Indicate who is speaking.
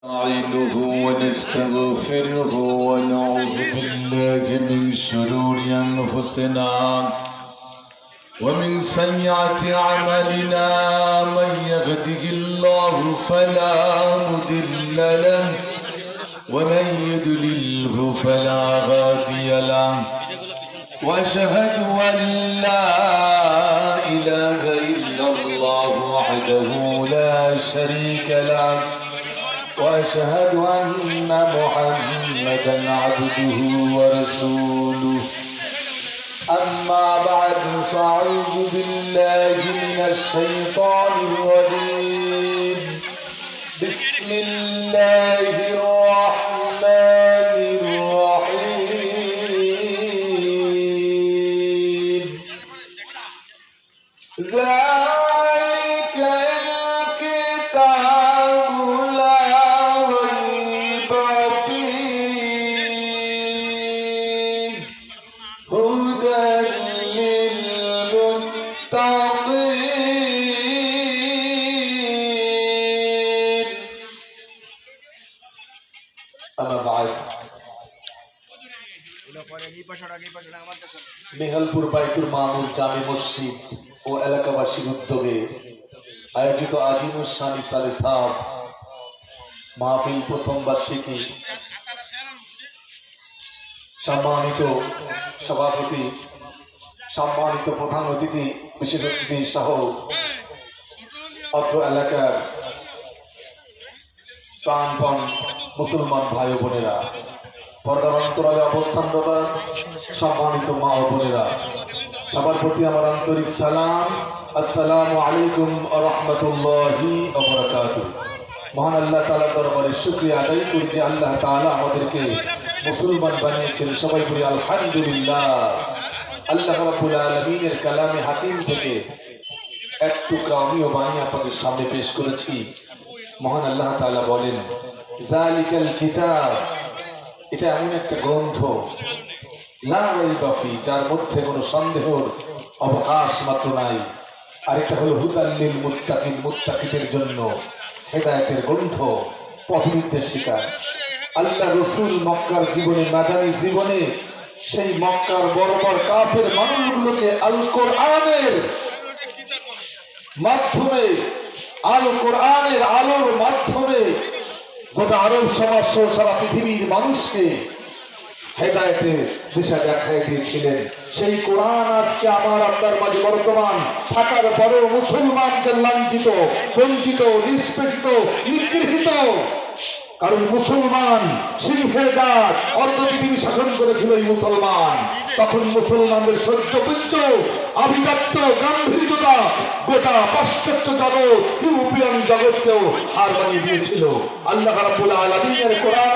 Speaker 1: نستعينه ونستغفره ونعوذ بالله من شرور أنفسنا ومن سيئات أعمالنا من يهده الله فلا مضل له ومن يضلله فلا هادي له وأشهد أن لا إله إلا الله وحده لا شريك له وأشهد أن محمدا عبده ورسوله أما بعد فأعوذ بالله من الشيطان الرجيم بسم الله الرحمن الرحيم ذلك الكتاب لا ريب فيه هدى للمتقين أما بعد মেহেলপুর বাইতুল মামুর জামে মসজিদ ও এলাকাবাসীর উদ্যোগে আয়োজিত আজিমুস শানি সালেসাব মাহফিল প্রথম বার্ষিকী সম্মানিত সভাপতি, সম্মানিত প্রধান অতিথি, বিশেষ অতিথি সহ অত্র এলাকার প্রাণপণ মুসলমান ভাই বোনেরা, পর্দার অন্তরালে অবস্থানরত সম্মানিত মা ও বোনেরা, সবার প্রতি আমার আন্তরিক সালাম। আসসালামু আলাইকুম ওয়া রাহমাতুল্লাহি ওয়া বারাকাতুহু। মহান আল্লাহ তাআলার দরবারে শুকরিয়া আদায় করি যে আল্লাহ তাআলা আমাদেরকে মুসলমান বানিয়েছেন। সবাই বলি আলহামদুলিল্লাহ। আল্লাহ রাব্বুল আলামিনের কালামে হাকিম থেকে এক টুকরা আমিও বানিয়ে আপনাদের সামনে পেশ করেছি। মহান আল্লাহ তাআলা বলেন, যালিকাল কিতাব, এটা এমন একটা গ্রন্থ, লা রাইবা ফি, যার মধ্যে কোনো সন্দেহের অবকাশ মাত্র নাই। আর এটা হলো হুদাল লিল মুত্তাকিন, মুত্তাকিদের জন্য হেদায়েতের গ্রন্থ, পথ নির্দেশিকা। আল্লাহ রসুল মক্কার জীবনে, মাদানী জীবনে সেই মক্কার বড় বড় কাফের মানুষগুলোকে আল কোরআনের মাধ্যমে, আল কোরআনের আলোর মাধ্যমে গোটা আরব সমাজ সহ সারা পৃথিবীর মানুষকে হেদায়েতের দিশা দেখাই দিয়েছিলেন। সেই কোরআন আজকে আমার আপনার মাঝে বর্তমান থাকার পরেও মুসলমানকে লাঞ্ছিত, বঞ্চিত, নিষ্পেষিত, নিগৃহীত। কারণ মুসলমান শরীফের জাত, অর্ধ পৃথিবী শাসন করেছিল এই মুসলমান। তখন মুসলমানদের সহ্যপুঞ্জ, আভিজাত্য, গাম্ভীর্যতা গোটা পাশ্চাত্য জগৎ, ইউরোপিয়ান জগৎকেও হার মানিয়ে দিয়েছিল। আল্লাহ রাব্বুল আলামিনের কোরআন